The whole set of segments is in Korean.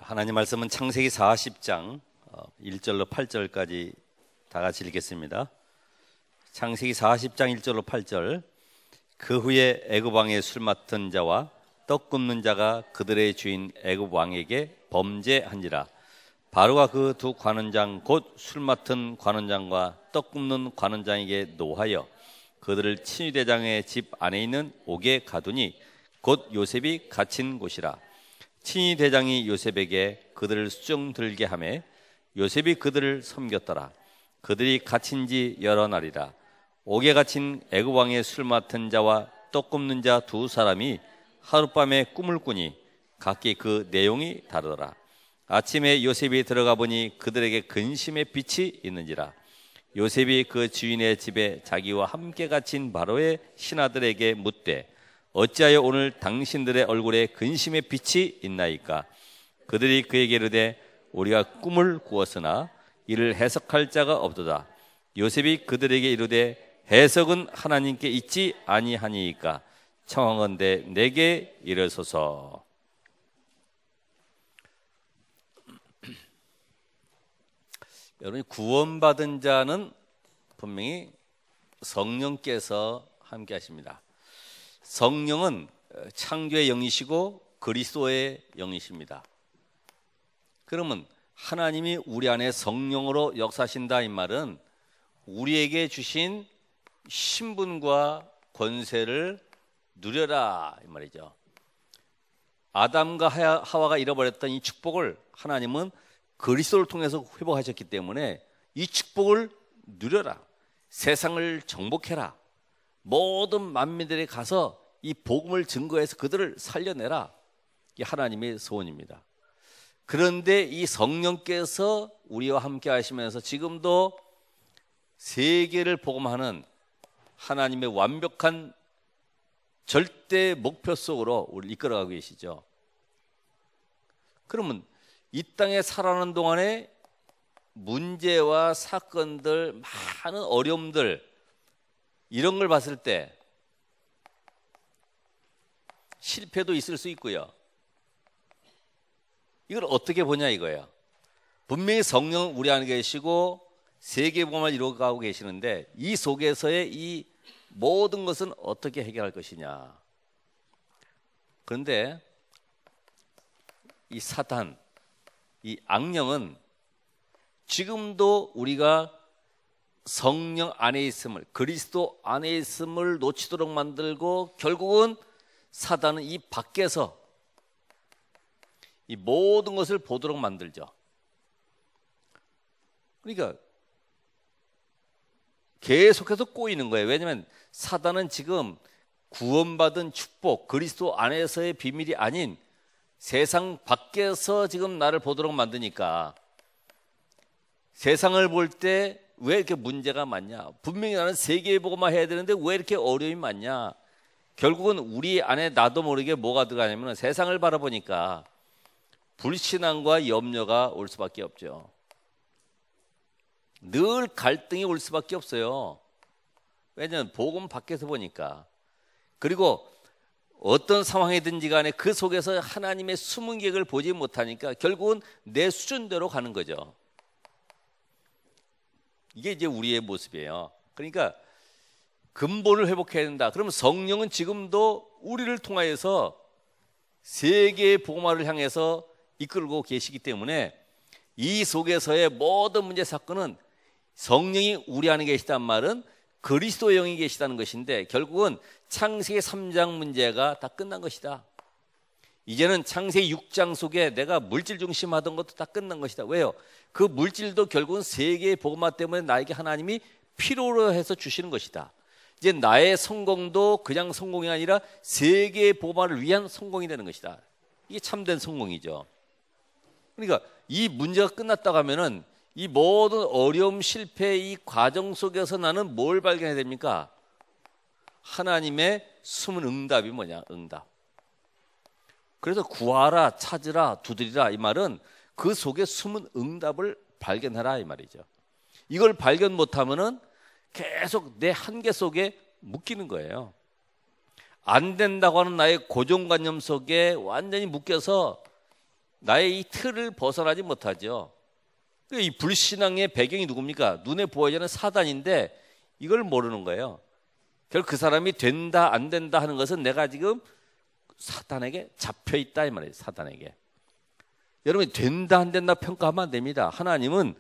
하나님 말씀은 창세기 40장 1절로 8절까지 다 같이 읽겠습니다. 창세기 40장 1절로 8절. 그 후에 애굽 왕의 술 맡은 자와 떡 굽는 자가 그들의 주인 애굽 왕에게 범죄한지라. 바로가 그 두 관원장 곧 술 맡은 관원장과 떡 굽는 관원장에게 노하여 그들을 친위대장의 집 안에 있는 옥에 가두니 곧 요셉이 갇힌 곳이라. 친위대장이 요셉에게 그들을 수종 들게 하매 요셉이 그들을 섬겼더라. 그들이 갇힌 지 여러 날이라. 옥에 갇힌 애굽 왕의 술 맡은 자와 떡 굽는 자 두 사람이 하룻밤에 꿈을 꾸니 각기 그 내용이 다르더라. 아침에 요셉이 들어가 보니 그들에게 근심의 빛이 있는지라. 요셉이 그 주인의 집에 자기와 함께 갇힌 바로의 신하들에게 묻되 어찌하여 오늘 당신들의 얼굴에 근심의 빛이 있나이까? 그들이 그에게 이르되 우리가 꿈을 꾸었으나 이를 해석할 자가 없도다. 요셉이 그들에게 이르되 해석은 하나님께 있지 아니하니이까? 청하건대 내게 이르소서. 여러분, 구원받은 자는 분명히 성령께서 함께 하십니다. 성령은 창조의 영이시고 그리스도의 영이십니다. 그러면 하나님이 우리 안에 성령으로 역사하신다 이 말은 우리에게 주신 신분과 권세를 누려라 이 말이죠. 아담과 하와가 잃어버렸던 이 축복을 하나님은 그리스도를 통해서 회복하셨기 때문에 이 축복을 누려라. 세상을 정복해라. 모든 만민들이 가서 이 복음을 증거해서 그들을 살려내라. 이게 하나님의 소원입니다. 그런데 이 성령께서 우리와 함께 하시면서 지금도 세계를 복음하는 하나님의 완벽한 절대 목표 속으로 우리를 이끌어가고 계시죠. 그러면 이 땅에 살아가는 동안에 문제와 사건들, 많은 어려움들 이런 걸 봤을 때 실패도 있을 수 있고요. 이걸 어떻게 보냐 이거예요. 분명히 성령은 우리 안에 계시고 세계복음을 이루어가고 계시는데 이 속에서의 이 모든 것은 어떻게 해결할 것이냐. 그런데 이 사탄, 이 악령은 지금도 우리가 성령 안에 있음을, 그리스도 안에 있음을 놓치도록 만들고 결국은 사단은 이 밖에서 이 모든 것을 보도록 만들죠. 그러니까 계속해서 꼬이는 거예요. 왜냐하면 사단은 지금 구원받은 축복, 그리스도 안에서의 비밀이 아닌 세상 밖에서 지금 나를 보도록 만드니까 세상을 볼 때 왜 이렇게 문제가 많냐? 분명히 나는 세계복음화 해야 되는데 왜 이렇게 어려움이 많냐? 결국은 우리 안에 나도 모르게 뭐가 들어가냐면 세상을 바라보니까 불신앙과 염려가 올 수밖에 없죠. 늘 갈등이 올 수밖에 없어요. 왜냐하면 복음 밖에서 보니까. 그리고 어떤 상황이든지 간에 그 속에서 하나님의 숨은 계획을 보지 못하니까 결국은 내 수준대로 가는 거죠. 이게 이제 우리의 모습이에요. 그러니까 근본을 회복해야 된다. 그러면 성령은 지금도 우리를 통하여서 세계의 복음화를 향해서 이끌고 계시기 때문에 이 속에서의 모든 문제 사건은 성령이 우리 안에 계시단 말은 그리스도의 영이 계시다는 것인데 결국은 창세기 3장 문제가 다 끝난 것이다. 이제는 창세기 6장 속에 내가 물질 중심하던 것도 다 끝난 것이다. 왜요? 그 물질도 결국은 세계의 복음화 때문에 나에게 하나님이 필요로 해서 주시는 것이다. 이제 나의 성공도 그냥 성공이 아니라 세계의 복음화를 위한 성공이 되는 것이다. 이게 참된 성공이죠. 그러니까 이 문제가 끝났다고 하면은 이 모든 어려움, 실패, 이 과정 속에서 나는 뭘 발견해야 됩니까? 하나님의 숨은 응답이 뭐냐? 응답. 그래서 구하라, 찾으라, 두드리라 이 말은 그 속에 숨은 응답을 발견하라 이 말이죠. 이걸 발견 못하면은 계속 내 한계 속에 묶이는 거예요. 안 된다고 하는 나의 고정관념 속에 완전히 묶여서 나의 이 틀을 벗어나지 못하죠. 이 불신앙의 배경이 누굽니까? 눈에 보이지 않는 사단인데 이걸 모르는 거예요. 결국 그 사람이 된다 안 된다 하는 것은 내가 지금 사단에게 잡혀 있다 이 말이에요. 사단에게. 여러분이 된다 안 된다 평가하면 안 됩니다. 하나님은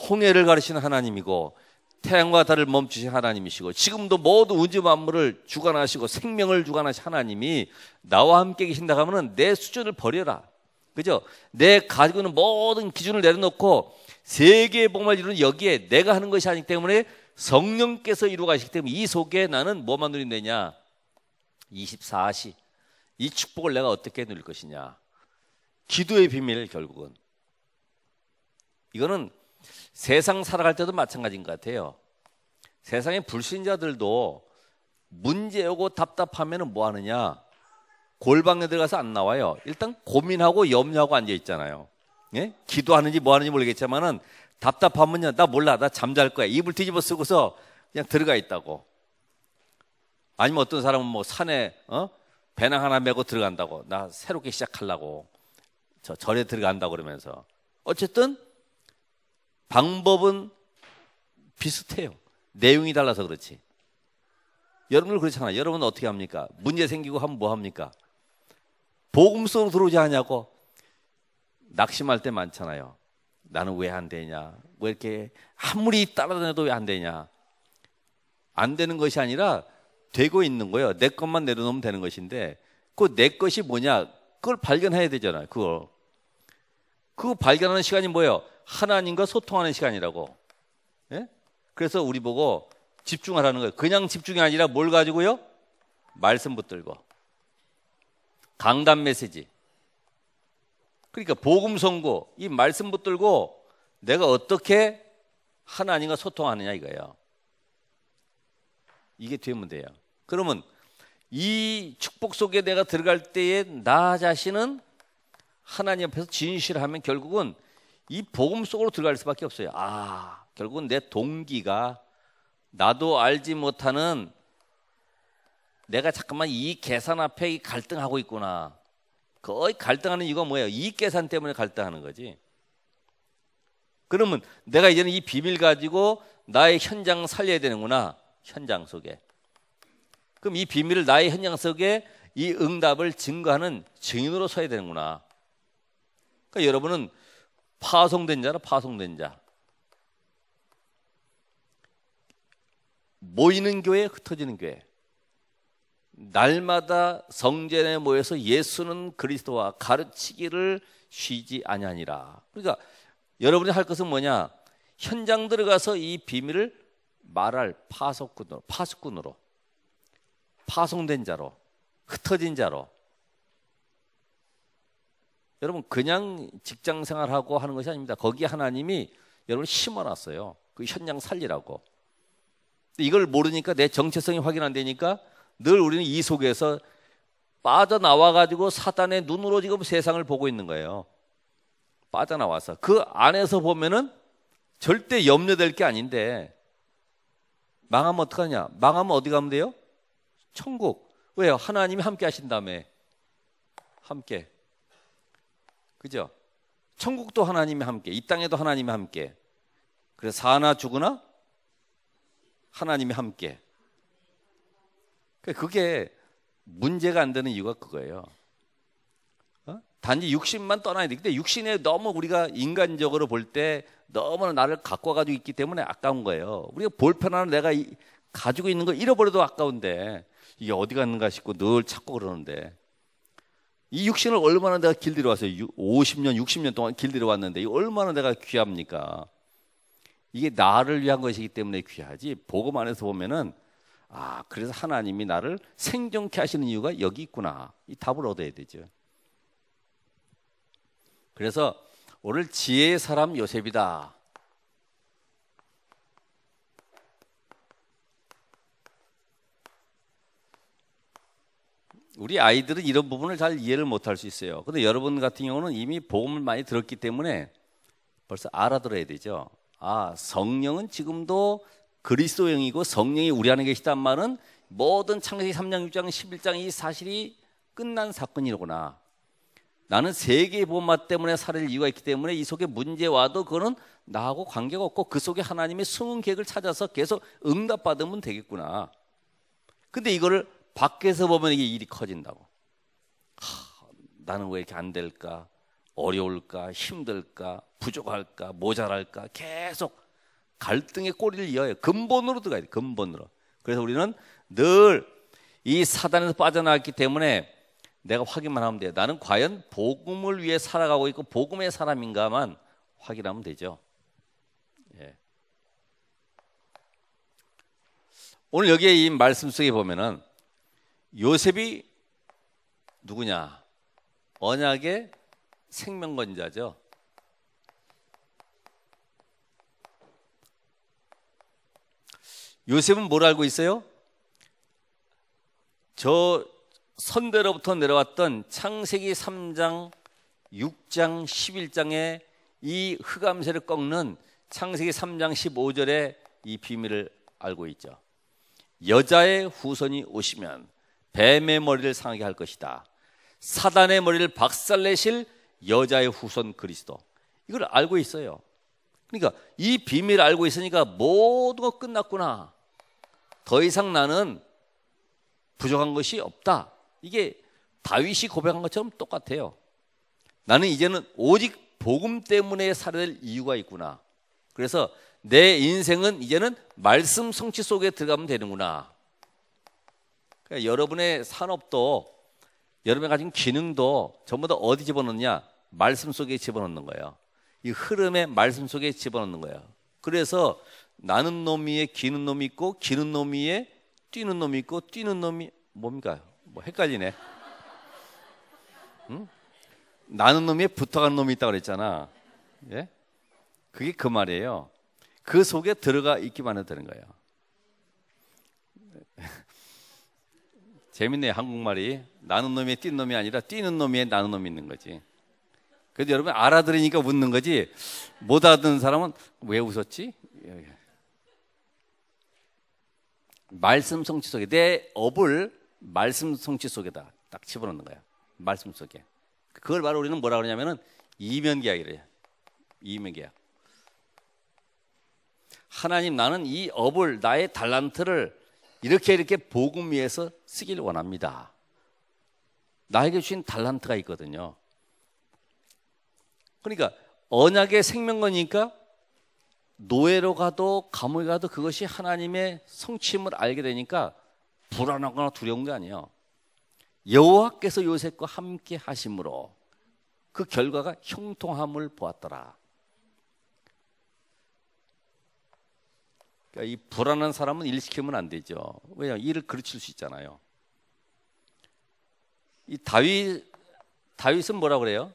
홍해를 가르치는 하나님이고 태양과 달을 멈추신 하나님이시고 지금도 모든 우주 만물을 주관하시고 생명을 주관하신 하나님이 나와 함께 계신다고 하면 내 수준을 버려라. 그죠? 내 가지고 있는 모든 기준을 내려놓고 세계의 복음을 이루는 여기에 내가 하는 것이 아니기 때문에 성령께서 이루어 가시기 때문에 이 속에 나는 뭐만 누린다냐? 24시 이 축복을 내가 어떻게 누릴 것이냐? 기도의 비밀. 결국은 이거는 세상 살아갈 때도 마찬가지인 것 같아요. 세상의 불신자들도 문제 오고 답답하면 뭐 하느냐? 골방에 들어가서 안 나와요. 일단 고민하고 염려하고 앉아 있잖아요. 예? 기도하는지 뭐 하는지 모르겠지만은 답답하면요, 나 몰라, 나 잠잘 거야. 이불 뒤집어 쓰고서 그냥 들어가 있다고. 아니면 어떤 사람은 뭐 산에 배낭 하나 메고 들어간다고. 나 새롭게 시작하려고 저 절에 들어간다고 그러면서. 어쨌든 방법은 비슷해요. 내용이 달라서 그렇지. 여러분들 그렇잖아요. 여러분은 어떻게 합니까? 문제 생기고 하면 뭐 합니까? 복음 속으로 들어오지 않냐고. 낙심할 때 많잖아요. 나는 왜 안 되냐? 왜 이렇게 아무리 따라다녀도 왜 안 되냐? 안 되는 것이 아니라 되고 있는 거예요. 내 것만 내려놓으면 되는 것인데 그 내 것이 뭐냐? 그걸 발견해야 되잖아요. 그거 발견하는 시간이 뭐예요? 하나님과 소통하는 시간이라고. 예? 그래서 우리 보고 집중하라는 거예요. 그냥 집중이 아니라 뭘 가지고요? 말씀 붙들고. 강단 메시지. 그러니까 복음 선고, 이 말씀 붙들고 내가 어떻게 하나님과 소통하느냐 이거예요. 이게 되면 돼요. 그러면 이 축복 속에 내가 들어갈 때에 나 자신은 하나님 앞에서 진실하면 결국은 이 복음 속으로 들어갈 수밖에 없어요. 아, 결국은 내 동기가 나도 알지 못하는 내가 잠깐만 이 계산 앞에 갈등하고 있구나. 거의 갈등하는 이유가 뭐예요? 이 계산 때문에 갈등하는 거지. 그러면 내가 이제는 이 비밀 가지고 나의 현장 살려야 되는구나. 현장 속에. 그럼 이 비밀을 나의 현장 속에 이 응답을 증거하는 증인으로 서야 되는구나. 그러니까 여러분은 파송된 자라. 파송된 자. 모이는 교회, 흩어지는 교회. 날마다 성전에 모여서 예수는 그리스도와 가르치기를 쉬지 아니하니라. 그러니까 여러분이 할 것은 뭐냐? 현장 들어가서 이 비밀을 말할 파수꾼으로, 파송된 자로, 흩어진 자로. 여러분 그냥 직장 생활하고 하는 것이 아닙니다. 거기에 하나님이 여러분을 심어놨어요. 그 현장 살리라고. 이걸 모르니까 내 정체성이 확인 안 되니까 늘 우리는 이 속에서 빠져나와가지고 사단의 눈으로 지금 세상을 보고 있는 거예요. 빠져나와서 그 안에서 보면은 절대 염려될 게 아닌데 망하면 어떡하냐? 망하면 어디 가면 돼요? 천국. 왜요? 하나님이 함께 하신다며. 함께. 그죠? 천국도 하나님이 함께, 이 땅에도 하나님이 함께. 그래서 사나 죽으나 하나님이 함께. 그게 문제가 안 되는 이유가 그거예요. 단지 육신만 떠나야 돼. 근데 육신에 너무 우리가 인간적으로 볼 때 너무나 나를 갖고 가지고 있기 때문에 아까운 거예요. 우리가 볼펜 하나 내가 가지고 있는 거 잃어버려도 아까운데 이게 어디 갔는가 싶고 늘 찾고 그러는데 이 육신을 얼마나 내가 길들여 왔어요. 50년, 60년 동안 길들여 왔는데 이게 얼마나 내가 귀합니까? 이게 나를 위한 것이기 때문에 귀하지. 복음 안에서 보면은 아, 그래서 하나님이 나를 생존케 하시는 이유가 여기 있구나. 이 답을 얻어야 되죠. 그래서 오늘 지혜의 사람 요셉이다. 우리 아이들은 이런 부분을 잘 이해를 못할 수 있어요. 그런데 여러분 같은 경우는 이미 복음을 많이 들었기 때문에 벌써 알아들어야 되죠. 아, 성령은 지금도 그리스도형이고 성령이 우리 안에 계시단 말은 모든 창세기 3장, 6장, 11장 이 사실이 끝난 사건이로구나. 나는 세계의 본맛 때문에 살을 이유가 있기 때문에 이 속에 문제 와도 그거는 나하고 관계가 없고 그 속에 하나님의 숨은 계획을 찾아서 계속 응답받으면 되겠구나. 근데 이거를 밖에서 보면 이게 일이 커진다고. 나는 왜 이렇게 안 될까? 어려울까? 힘들까? 부족할까? 모자랄까? 계속 갈등의 꼬리를 이어요. 근본으로 들어가야 돼. 근본으로. 그래서 우리는 늘 이 사단에서 빠져나왔기 때문에 내가 확인만 하면 돼요. 나는 과연 복음을 위해 살아가고 있고 복음의 사람인가만 확인하면 되죠. 예. 오늘 여기에 이 말씀 속에 보면은 요셉이 누구냐? 언약의 생명건자죠. 요셉은 뭘 알고 있어요? 저 선대로부터 내려왔던 창세기 3장, 6장, 11장의 이 흑암새를 꺾는 창세기 3장 15절의 이 비밀을 알고 있죠. 여자의 후손이 오시면 뱀의 머리를 상하게 할 것이다. 사단의 머리를 박살내실 여자의 후손 그리스도. 이걸 알고 있어요. 그러니까 이 비밀을 알고 있으니까 모든 거 끝났구나. 더 이상 나는 부족한 것이 없다. 이게 다윗이 고백한 것처럼 똑같아요. 나는 이제는 오직 복음 때문에 살아야 될 이유가 있구나. 그래서 내 인생은 이제는 말씀 성취 속에 들어가면 되는구나. 그러니까 여러분의 산업도 여러분이 가진 기능도 전부 다 어디 집어넣느냐? 말씀 속에 집어넣는 거예요. 이 흐름의 말씀 속에 집어넣는 거예요. 그래서 나는 놈 위에 기는 놈이 있고 기는 놈 위에 뛰는 놈이 있고 뛰는 놈이 뭡니까? 뭐 헷갈리네. 응? 나는 놈 위에 붙어가는 놈이 있다고 그랬잖아. 예? 그게 그 말이에요. 그 속에 들어가 있기만 해도 되는 거예요. 재밌네요. 한국말이. 나는 놈 위에 뛰는 놈이 아니라 뛰는 놈 위에 나는 놈이 있는 거지. 그래도 여러분 알아들으니까 웃는 거지 못 알아듣는 사람은 왜 웃었지? 말씀 성취 속에 내 업을 말씀 성취 속에다 딱 집어넣는 거야. 말씀 속에. 그걸 바로 우리는 뭐라 그러냐면은 이면계약이래요. 이면계약. 하나님 나는 이 업을 나의 달란트를 이렇게 복음 위해서 쓰길 원합니다. 나에게 주신 달란트가 있거든요. 그러니까 언약의 생명거니까 노예로 가도 감옥에 가도 그것이 하나님의 성취임을 알게 되니까 불안하거나 두려운 게 아니에요. 여호와께서 요셉과 함께 하심으로 그 결과가 형통함을 보았더라. 그러니까 이 불안한 사람은 일 시키면 안 되죠. 왜냐하면 일을 그르칠 수 있잖아요. 이 다윗은 뭐라 그래요?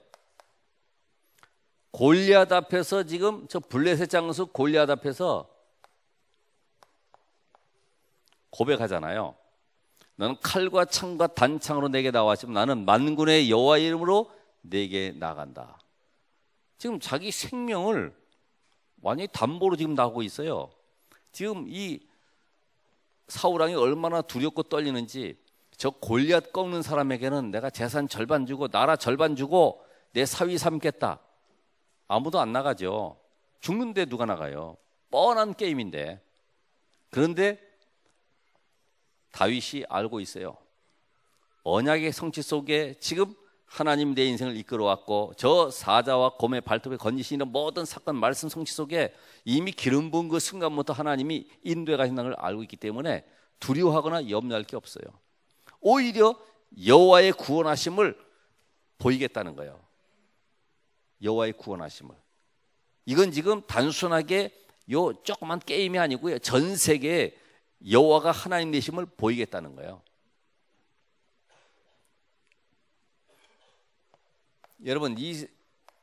골리앗 앞에서 지금 저 블레셋 장수 골리앗 앞에서 고백하잖아요. 너는 칼과 창과 단창으로 내게 나왔지만 나는 만군의 여호와 이름으로 내게 나간다. 지금 자기 생명을 완전히 담보로 지금 나오고 있어요. 지금 이 사울왕이 얼마나 두렵고 떨리는지 저 골리앗 꺾는 사람에게는 내가 재산 절반 주고 나라 절반 주고 내 사위 삼겠다. 아무도 안 나가죠. 죽는데 누가 나가요? 뻔한 게임인데. 그런데 다윗이 알고 있어요. 언약의 성취 속에 지금 하나님 내 인생을 이끌어왔고 저 사자와 곰의 발톱에 건지시는 모든 사건 말씀 성취 속에 이미 기름 부은 그 순간부터 하나님이 인도해 가신다는 걸 알고 있기 때문에 두려워하거나 염려할 게 없어요. 오히려 여호와의 구원하심을 보이겠다는 거예요. 여호와의 구원하심을. 이건 지금 단순하게 요 조그만 게임이 아니고요. 전 세계에 여호와가 하나님 되심을 보이겠다는 거예요. 여러분 이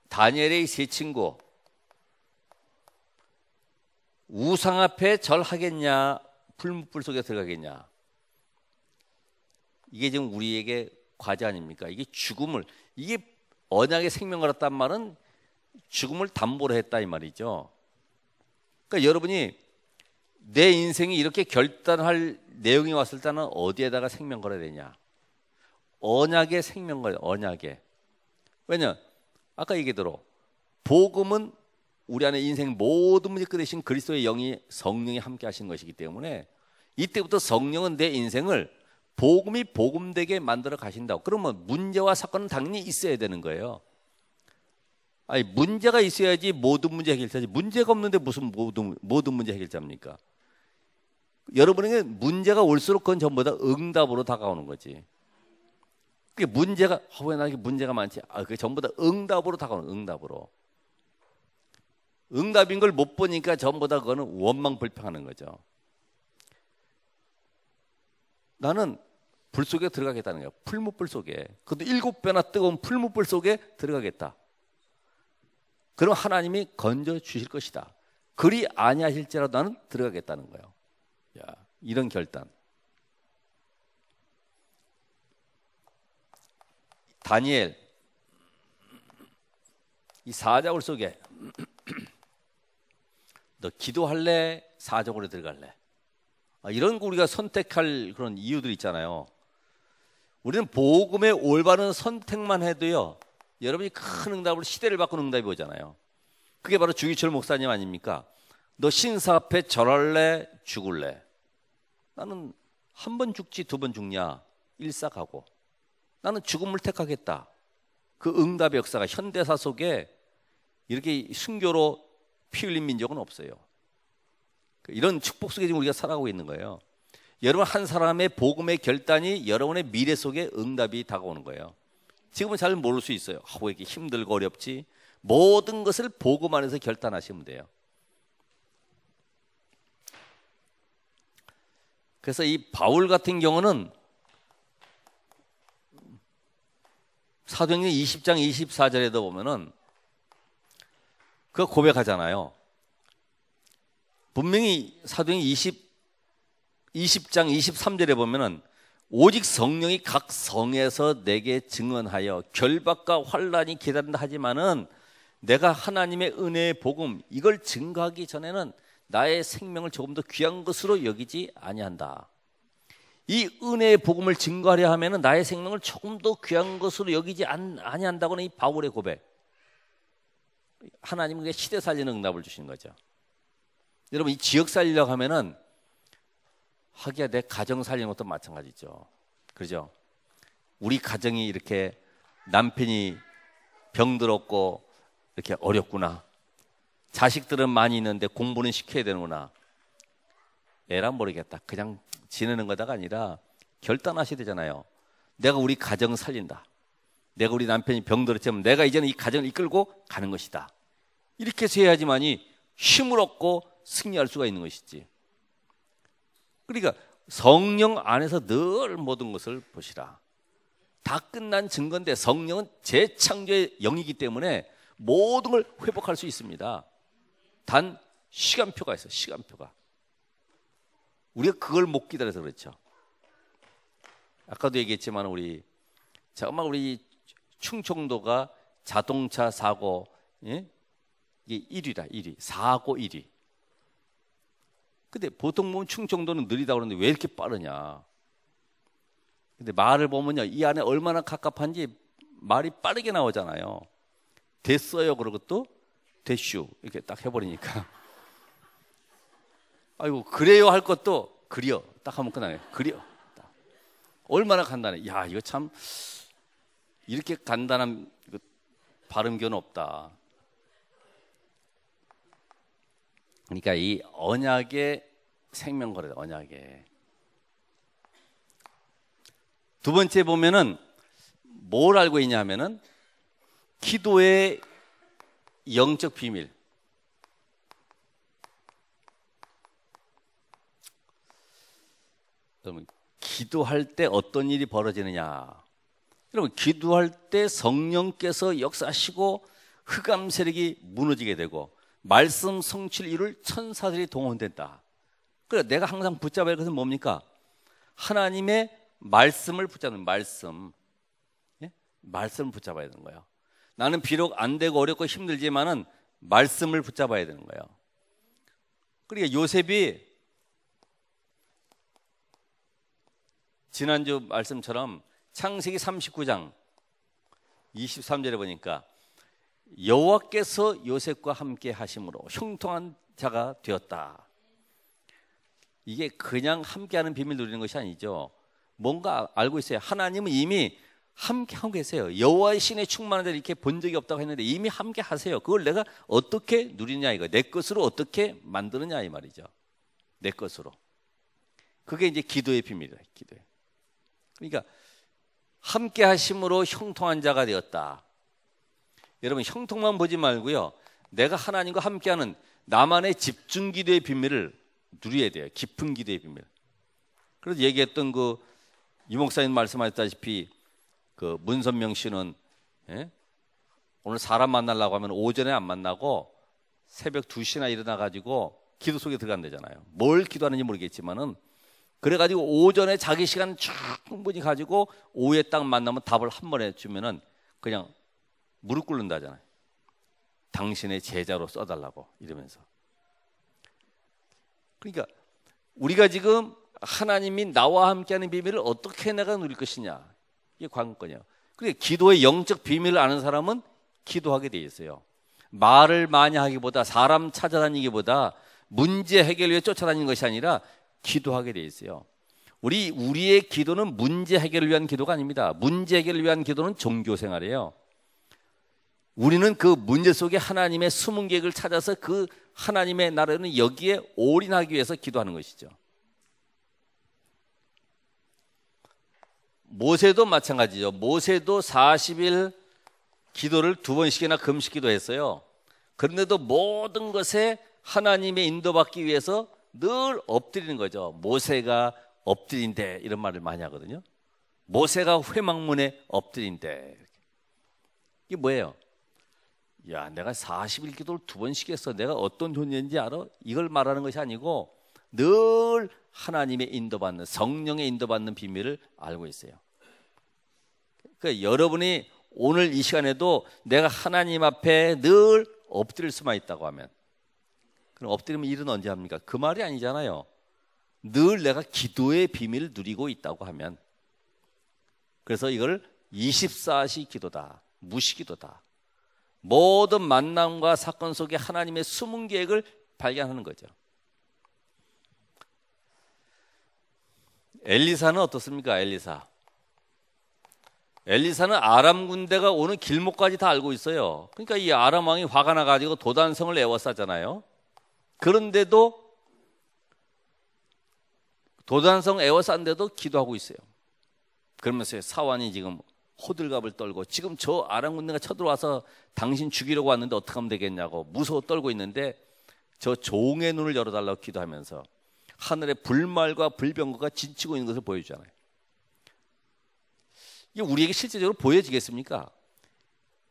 다니엘의 세 친구 우상 앞에 절하겠냐 불못불 속에 들어가겠냐 이게 지금 우리에게 과제 아닙니까? 이게 죽음을 이게 언약의 생명을 얻었단 말은 죽음을 담보로 했다 이 말이죠. 그러니까 여러분이 내 인생이 이렇게 결단할 내용이 왔을 때는 어디에다가 생명 걸어야 되냐? 언약의 생명 걸어야 언약에. 왜냐? 아까 얘기대로 복음은 우리 안에 인생 모든 문제 끝내신 그리스도의 영이 성령이 함께 하신 것이기 때문에 이때부터 성령은 내 인생을 복음이 복음되게 만들어 가신다고. 그러면 문제와 사건은 당연히 있어야 되는 거예요. 아니, 문제가 있어야지 모든 문제 해결자지. 문제가 없는데 무슨 모든 문제 해결자입니까? 여러분에게 문제가 올수록 그건 전부 다 응답으로 다가오는 거지. 그게 문제가 왜 나에게 문제가 많지? 그게 전부 다 응답으로 다가오는, 응답으로. 응답인 걸 못 보니까 전부 다 그거는 원망불평하는 거죠. 나는 불 속에 들어가겠다는 거예요. 풀무불 속에. 그것도 7배나 뜨거운 풀무불 속에 들어가겠다. 그럼 하나님이 건져 주실 것이다. 그리 아니하실지라도 나는 들어가겠다는 거예요. 야, 이런 결단. 다니엘 이 사자굴 속에 너 기도할래? 사자굴에 들어갈래? 이런 거 우리가 선택할 그런 이유들이 있잖아요. 우리는 복음의 올바른 선택만 해도요, 여러분이 큰 응답을, 시대를 바꾸는 응답이 오잖아요. 그게 바로 주기철 목사님 아닙니까? 너 신사 앞에 절할래? 죽을래? 나는 한 번 죽지 두 번 죽냐? 일사가고. 나는 죽음을 택하겠다. 그 응답의 역사가 현대사 속에 이렇게 순교로 피 흘린 민족은 없어요. 이런 축복 속에 지금 우리가 살아가고 있는 거예요. 여러분 한 사람의 복음의 결단이 여러분의 미래 속에 응답이 다가오는 거예요. 지금은 잘 모를 수 있어요. 왜 이렇게 힘들고 어렵지? 모든 것을 복음 안에서 결단하시면 돼요. 그래서 이 바울 같은 경우는 사도행전 20장 24절에도 보면은 그 고백하잖아요. 분명히 사도행전 20장 23절에 보면은 오직 성령이 각 성에서 내게 증언하여 결박과 환란이 기다린다 하지만은 내가 하나님의 은혜의 복음 이걸 증거하기 전에는 나의 생명을 조금 더 귀한 것으로 여기지 아니한다. 이 은혜의 복음을 증거하려 하면은 나의 생명을 조금 더 귀한 것으로 여기지 아니한다고는 이 바울의 고백. 하나님은 시대 살리는 응답을 주시는 거죠. 여러분 이 지역 살리려고 하면은 하기야 내 가정 살리는 것도 마찬가지죠. 그렇죠? 우리 가정이 이렇게 남편이 병들었고 이렇게 어렵구나. 자식들은 많이 있는데 공부는 시켜야 되는구나. 에라 모르겠다. 그냥 지내는 거다가 아니라 결단하셔야 되잖아요. 내가 우리 가정 살린다. 내가 우리 남편이 병들었지만 내가 이제는 이 가정을 이끌고 가는 것이다. 이렇게 해서 해야지만이 힘을 얻고 승리할 수가 있는 것이지. 그러니까 성령 안에서 늘 모든 것을 보시라. 다 끝난 증거인데 성령은 재창조의 영이기 때문에 모든 걸 회복할 수 있습니다. 단 시간표가 있어요. 시간표가. 우리가 그걸 못 기다려서 그렇죠. 아까도 얘기했지만 정말 우리 충청도가 자동차 사고, 예? 이게 1위라 1위. 사고 1위. 근데 보통 보면 충청도는 느리다고 그러는데 왜 이렇게 빠르냐. 근데 말을 보면요, 이 안에 얼마나 갑갑한지 말이 빠르게 나오잖아요. 됐어요 그러고 또 됐슈 이렇게 딱 해버리니까 아이고 그래요 할 것도 그려 딱 하면 끝나네. 그려 딱. 얼마나 간단해. 야 이거 참 이렇게 간단한 발음교는 없다. 그러니까 이 언약의 생명거래다. 언약의 두 번째 보면은 뭘 알고 있냐 하면은 기도의 영적 비밀. 여러분 기도할 때 어떤 일이 벌어지느냐. 여러분 기도할 때 성령께서 역사하시고 흑암 세력이 무너지게 되고 말씀 성취를 이룰 천사들이 동원된다. 그래 내가 항상 붙잡아야 할 것은 뭡니까? 하나님의 말씀을 붙잡는 말씀. 예? 말씀을 붙잡아야 되는 거예요. 나는 비록 안 되고 어렵고 힘들지만은 말씀을 붙잡아야 되는 거예요. 그러니까 요셉이 지난주 말씀처럼 창세기 39장 23절에 보니까 여호와께서 요셉과 함께 하심으로 형통한 자가 되었다. 이게 그냥 함께하는 비밀 누리는 것이 아니죠. 뭔가 알고 있어요. 하나님은 이미 함께 하고 계세요. 여호와의 신에 충만한 자를 이렇게 본 적이 없다고 했는데 이미 함께 하세요. 그걸 내가 어떻게 누리냐 이거. 내 것으로 어떻게 만드느냐 이 말이죠. 내 것으로. 그게 이제 기도의 비밀이에요. 기도의. 그러니까 함께 하심으로 형통한 자가 되었다. 여러분 형통만 보지 말고요. 내가 하나님과 함께하는 나만의 집중 기도의 비밀을 누려야 돼요. 깊은 기도의 비밀. 그래서 얘기했던 그 유목사님 말씀하셨다시피 그 문선명 씨는 오늘 사람 만나려고 하면 오전에 안 만나고 새벽 2시나 일어나 가지고 기도 속에 들어간다잖아요. 뭘 기도하는지 모르겠지만은 그래가지고 오전에 자기 시간 충분히 가지고 오후에 딱 만나면 답을 한 번에 주면은 그냥 무릎 꿇는다잖아요. 당신의 제자로 써달라고 이러면서. 그러니까 우리가 지금 하나님이 나와 함께하는 비밀을 어떻게 내가 누릴 것이냐 이게 관건이에요. 그러니까 기도의 영적 비밀을 아는 사람은 기도하게 돼 있어요. 말을 많이 하기보다 사람 찾아다니기보다 문제 해결 위해 쫓아다니는 것이 아니라 기도하게 돼 있어요. 우리의 기도는 문제 해결을 위한 기도가 아닙니다. 문제 해결을 위한 기도는 종교 생활이에요. 우리는 그 문제 속에 하나님의 숨은 계획을 찾아서 그 하나님의 나라는 여기에 올인하기 위해서 기도하는 것이죠. 모세도 마찬가지죠. 모세도 40일 기도를 2번씩이나 금식 기도했어요. 그런데도 모든 것에 하나님의 인도받기 위해서 늘 엎드리는 거죠. 모세가 엎드린대 이런 말을 많이 하거든요. 모세가 회막문에 엎드린대. 이게 뭐예요? 야, 내가 40일 기도를 2번씩 했어. 내가 어떤 존재인지 알아? 이걸 말하는 것이 아니고 늘 하나님의 인도받는, 성령의 인도받는 비밀을 알고 있어요. 그러니까 여러분이 오늘 이 시간에도 내가 하나님 앞에 늘 엎드릴 수만 있다고 하면, 그럼 엎드리면 일은 언제 합니까? 그 말이 아니잖아요. 늘 내가 기도의 비밀을 누리고 있다고 하면, 그래서 이걸 24시 기도다, 무시기도다. 모든 만남과 사건 속에 하나님의 숨은 계획을 발견하는 거죠. 엘리사는 어떻습니까? 엘리사는 아람 군대가 오는 길목까지 다 알고 있어요. 그러니까 이 아람 왕이 화가 나가지고 도단성을 에워쌌잖아요. 그런데도 도단성 에워싼데도 기도하고 있어요. 그러면서 사환이 지금 호들갑을 떨고 지금 저 아람 군대가 쳐들어와서 당신 죽이려고 왔는데 어떻게 하면 되겠냐고 무서워 떨고 있는데 저 종의 눈을 열어달라고 기도하면서 하늘에 불말과 불병거가 진치고 있는 것을 보여주잖아요. 이게 우리에게 실제적으로 보여지겠습니까?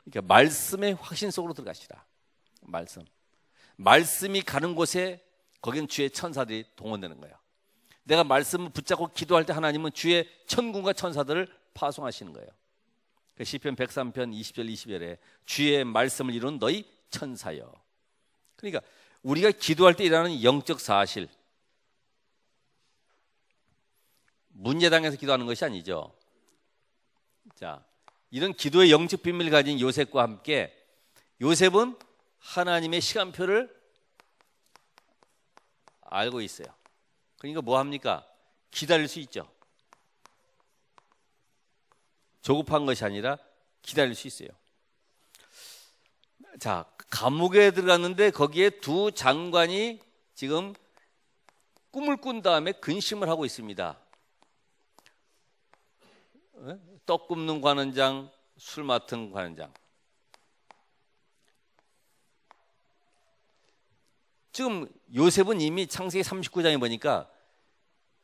그러니까 말씀의 확신 속으로 들어가시라. 말씀이 가는 곳에 거기는 주의 천사들이 동원되는 거예요. 내가 말씀을 붙잡고 기도할 때 하나님은 주의 천군과 천사들을 파송하시는 거예요. 시편 103편 20절 20절에 주의 말씀을 이룬 너희 천사여. 그러니까 우리가 기도할 때 일어나는 영적 사실, 문제당해서 기도하는 것이 아니죠. 자, 이런 기도의 영적 비밀을 가진 요셉과 함께 요셉은 하나님의 시간표를 알고 있어요. 그러니까 뭐 합니까? 기다릴 수 있죠. 조급한 것이 아니라 기다릴 수 있어요. 자, 감옥에 들어갔는데 거기에 두 장관이 지금 꿈을 꾼 다음에 근심을 하고 있습니다. 떡 굽는 관원장, 술 맡은 관원장. 지금 요셉은 이미 창세기 39장에 보니까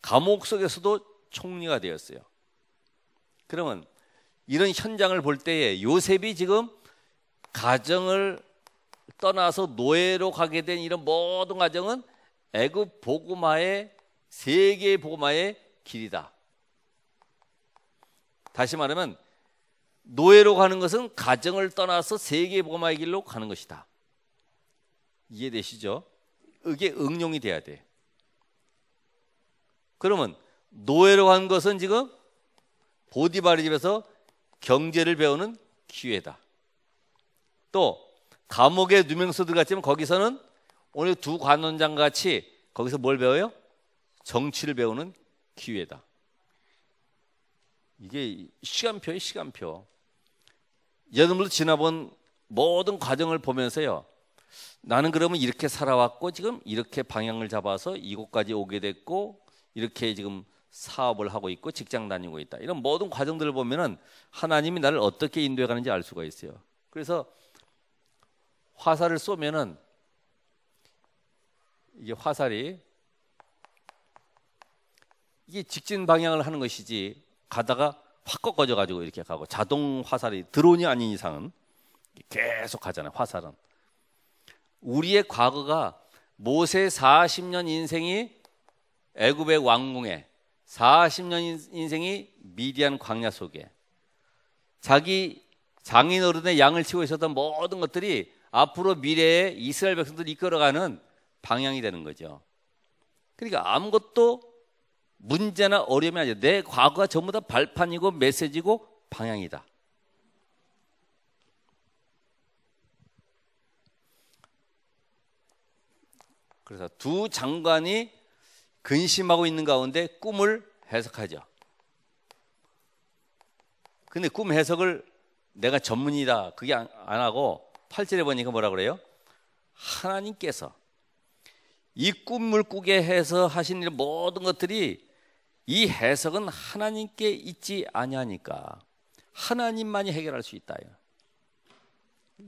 감옥 속에서도 총리가 되었어요. 그러면 이런 현장을 볼 때에 요셉이 지금 가정을 떠나서 노예로 가게 된 이런 모든 과정은 애굽 복음화의 세계의 복음화의 길이다. 다시 말하면 노예로 가는 것은 가정을 떠나서 세계의 복음화의 길로 가는 것이다. 이해되시죠? 이게 응용이 돼야 돼. 그러면 노예로 간 것은 지금 보디바르 집에서 경제를 배우는 기회다. 또 감옥에 누명서 들어갔지만 거기서는 오늘 두 관원장 같이 거기서 뭘 배워요? 정치를 배우는 기회다. 이게 시간표예요, 시간표. 여러분도 지나본 모든 과정을 보면서요, 나는 그러면 이렇게 살아왔고 지금 이렇게 방향을 잡아서 이곳까지 오게 됐고 이렇게 지금 사업을 하고 있고 직장 다니고 있다. 이런 모든 과정들을 보면은 하나님이 나를 어떻게 인도해 가는지 알 수가 있어요. 그래서 화살을 쏘면은 이게 화살이 이게 직진 방향을 하는 것이지 가다가 확 꺾어져 가지고 이렇게 가고, 자동 화살이 드론이 아닌 이상은 계속 가잖아요. 화살은. 우리의 과거가 모세 40년 인생이 애굽의 왕궁에, 40년 인생이 미디안 광야 속에, 자기 장인어른의 양을 치고 있었던 모든 것들이 앞으로 미래에 이스라엘 백성들을 이끌어가는 방향이 되는 거죠. 그러니까 아무것도 문제나 어려움이 아니라 내 과거가 전부 다 발판이고 메시지고 방향이다. 그래서 두 장관이 근심하고 있는 가운데 꿈을 해석하죠. 근데 꿈 해석을 내가 전문이다 그게 안 하고 8절에 보니까 뭐라 그래요? 하나님께서 이 꿈을 꾸게 해서 하신 일 모든 것들이 이 해석은 하나님께 있지 아니하니까 하나님만이 해결할 수 있다.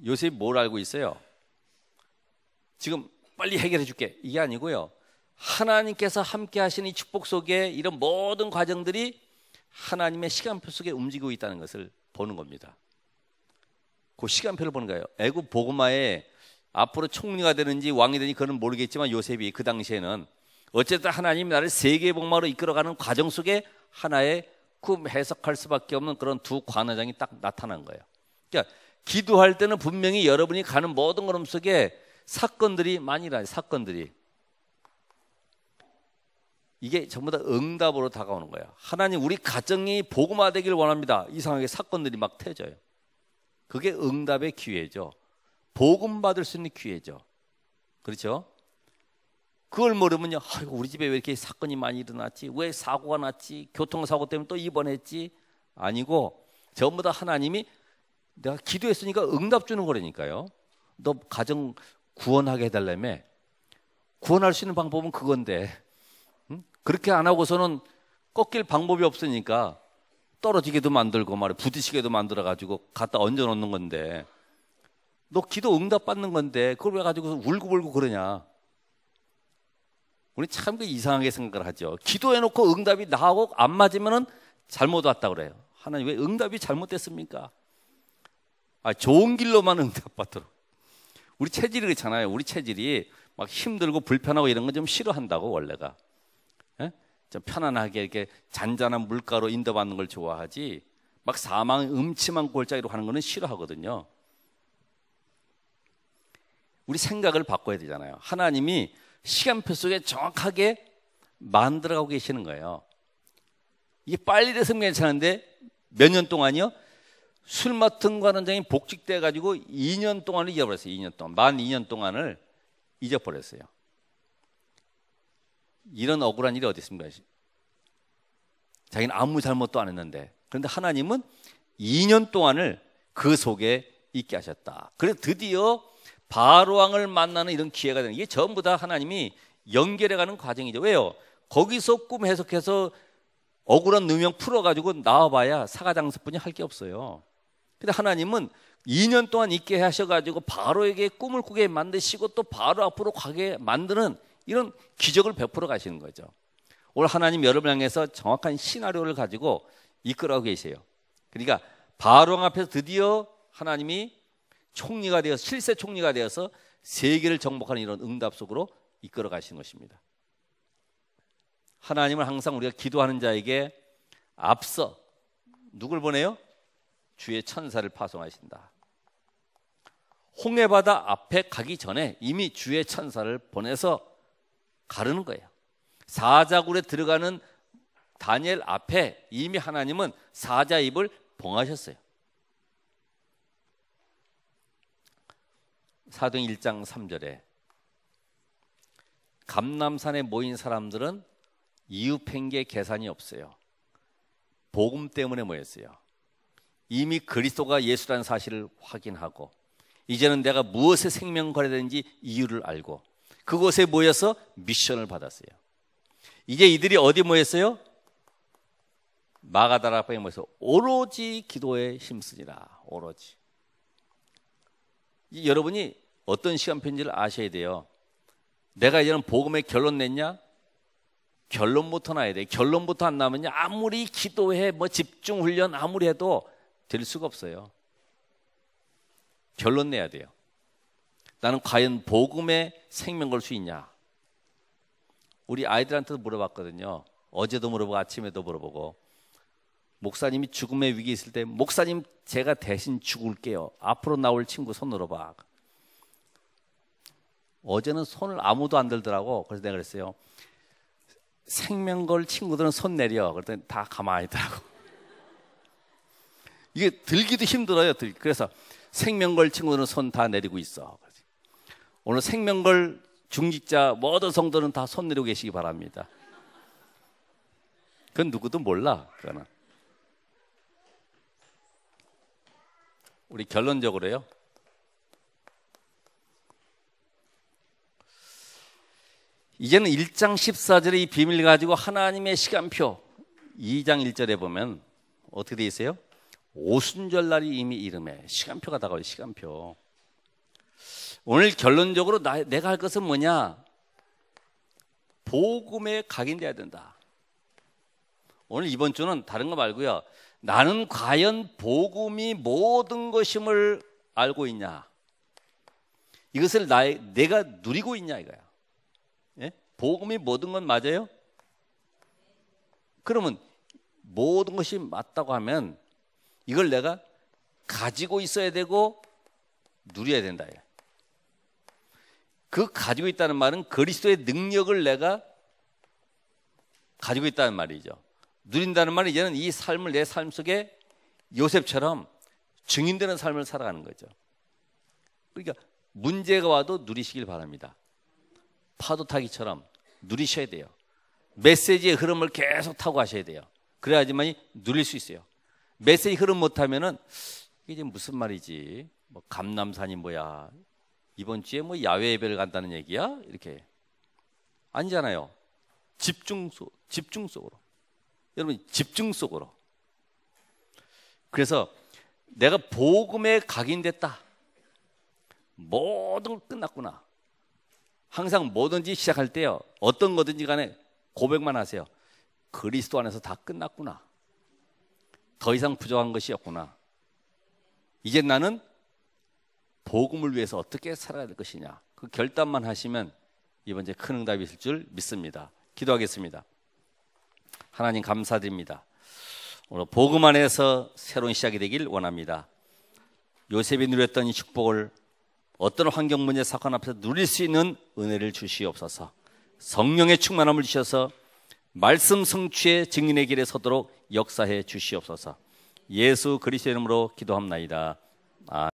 요셉이 뭘 알고 있어요? 지금 빨리 해결해 줄게 이게 아니고요, 하나님께서 함께 하시는 이 축복 속에 이런 모든 과정들이 하나님의 시간표 속에 움직이고 있다는 것을 보는 겁니다. 그 시간표를 보는 거예요. 애굽 보고마에 앞으로 총리가 되는지 왕이 되는지 그건 모르겠지만 요셉이 그 당시에는 어쨌든 하나님이 나를 세계의 복마로 이끌어가는 과정 속에 하나의 꿈 해석할 수밖에 없는 그런 두 관원장이 딱 나타난 거예요. 그러니까 기도할 때는 분명히 여러분이 가는 모든 걸음 속에 사건들이 많이 일어나요. 사건들이 이게 전부 다 응답으로 다가오는 거예요. 하나님 우리 가정이 복음화되기를 원합니다. 이상하게 사건들이 막 터져요. 그게 응답의 기회죠. 복음 받을 수 있는 기회죠. 그렇죠? 그걸 모르면요, 아이고 우리 집에 왜 이렇게 사건이 많이 일어났지? 왜 사고가 났지? 교통사고 때문에 또 입원했지? 아니고 전부 다 하나님이 내가 기도했으니까 응답 주는 거라니까요. 너 가정 구원하게 해달라며. 구원할 수 있는 방법은 그건데, 응? 그렇게 안 하고서는 꺾일 방법이 없으니까 떨어지게도 만들고 말이야, 부딪히게도 만들어 가지고 갖다 얹어 놓는 건데, 너 기도 응답 받는 건데 그걸 왜 가지고 울고불고 그러냐? 우리 참 이상하게 생각을 하죠. 기도해놓고 응답이 나하고 안 맞으면은 잘못 왔다 그래요. 하나님 왜 응답이 잘못됐습니까? 좋은 길로만 응답 받도록. 우리 체질이 그렇잖아요. 우리 체질이 막 힘들고 불편하고 이런 거 좀 싫어한다고 원래가. 예? 좀 편안하게 이렇게 잔잔한 물가로 인도받는 걸 좋아하지. 막 사망 음침한 골짜기로 가는 거는 싫어하거든요. 우리 생각을 바꿔야 되잖아요. 하나님이 시간표 속에 정확하게 만들어가고 계시는 거예요. 이게 빨리 됐으면 괜찮은데 몇 년 동안이요? 술 맡은 관원장이 복직돼 가지고 2년 동안을 잊어버렸어요. 2년 동안. 만 2년 동안을 잊어버렸어요. 이런 억울한 일이 어디 있습니까? 자기는 아무 잘못도 안 했는데. 그런데 하나님은 2년 동안을 그 속에 있게 하셨다. 그래서 드디어 바로 왕을 만나는 이런 기회가 되는, 이게 전부 다 하나님이 연결해가는 과정이죠. 왜요? 거기서 꿈 해석해서 억울한 누명 풀어가지고 나와봐야 사가장서뿐이 할 게 없어요. 근데 하나님은 2년 동안 있게 하셔가지고 바로에게 꿈을 꾸게 만드시고 또 바로 앞으로 가게 만드는 이런 기적을 베풀어 가시는 거죠. 오늘 하나님 여러분 향해서 정확한 시나리오를 가지고 이끌어가고 계세요. 그러니까 바로 왕 앞에서 드디어 하나님이 총리가 되어서, 실세 총리가 되어서 세계를 정복하는 이런 응답 속으로 이끌어 가시는 것입니다. 하나님은 항상 우리가 기도하는 자에게 앞서 누굴 보내요? 주의 천사를 파송하신다. 홍해바다 앞에 가기 전에 이미 주의 천사를 보내서 가르는 거예요. 사자굴에 들어가는 다니엘 앞에 이미 하나님은 사자 입을 봉하셨어요. 사도행 1장 3절에 감람산에 모인 사람들은 이웃팽개 계산이 없어요. 복음 때문에 모였어요. 이미 그리스도가 예수라는 사실을 확인하고 이제는 내가 무엇에 생명 걸어야 되는지 이유를 알고 그곳에 모여서 미션을 받았어요. 이제 이들이 어디 모였어요? 마가다라 앞에 모여서 오로지 기도에 힘쓰니라. 오로지. 여러분이 어떤 시간표인지를 아셔야 돼요. 내가 이제는 복음의 결론 냈냐? 결론부터 나야 돼. 결론부터 안 나면요, 아무리 기도해 뭐 집중 훈련 아무리 해도 될 수가 없어요. 결론 내야 돼요. 나는 과연 복음에 생명 걸 수 있냐? 우리 아이들한테도 물어봤거든요. 어제도 물어보고 아침에도 물어보고, 목사님이 죽음의 위기에 있을 때 목사님 제가 대신 죽을게요. 앞으로 나올 친구 손 들어봐. 어제는 손을 아무도 안 들더라고. 그래서 내가 그랬어요. 생명 걸 친구들은 손 내려. 그랬더니 다 가만히 있더라고. 이게 들기도 힘들어요. 그래서 생명 걸 친구들은 손 다 내리고 있어. 오늘 생명 걸 중직자 모든 성도는 다 손 내리고 계시기 바랍니다. 그건 누구도 몰라. 그거는. 우리 결론적으로요. 이제는 1장 14절의 이 비밀 가지고 하나님의 시간표 2장 1절에 보면 어떻게 돼 있어요? 오순절 날이 이미 이름에 시간표가 다가와요. 시간표. 오늘 결론적으로 내가 할 것은 뭐냐? 복음에 각인돼야 된다. 오늘 이번 주는 다른 거 말고요. 나는 과연 복음이 모든 것임을 알고 있냐? 이것을 내가 누리고 있냐 이거야. 예? 복음이 모든 건 맞아요? 그러면 모든 것이 맞다고 하면 이걸 내가 가지고 있어야 되고 누려야 된다. 그 가지고 있다는 말은 그리스도의 능력을 내가 가지고 있다는 말이죠. 누린다는 말은 이제는 이 삶을 내 삶 속에 요셉처럼 증인되는 삶을 살아가는 거죠. 그러니까 문제가 와도 누리시길 바랍니다. 파도 타기처럼 누리셔야 돼요. 메시지의 흐름을 계속 타고 가셔야 돼요. 그래야지만 누릴 수 있어요. 메시지 흐름 못하면은 이게 무슨 말이지? 뭐 감람산이 뭐야? 이번 주에 뭐 야외 예배를 간다는 얘기야? 이렇게 아니잖아요. 집중 속으로. 여러분 집중 속으로. 그래서 내가 복음에 각인됐다. 모든 걸 끝났구나. 항상 뭐든지 시작할 때요. 어떤 거든지 간에 고백만 하세요. 그리스도 안에서 다 끝났구나. 더 이상 부족한 것이 없구나. 이제 나는 복음을 위해서 어떻게 살아야 될 것이냐. 그 결단만 하시면 이번 주에 큰 응답이 있을 줄 믿습니다. 기도하겠습니다. 하나님 감사드립니다. 오늘 복음 안에서 새로운 시작이 되길 원합니다. 요셉이 누렸던 이 축복을 어떤 환경 문제 사건 앞에서 누릴 수 있는 은혜를 주시옵소서. 성령의 충만함을 주셔서 말씀 성취의 증인의 길에 서도록 역사해 주시옵소서. 예수 그리스도의 이름으로 기도합나이다. 아멘.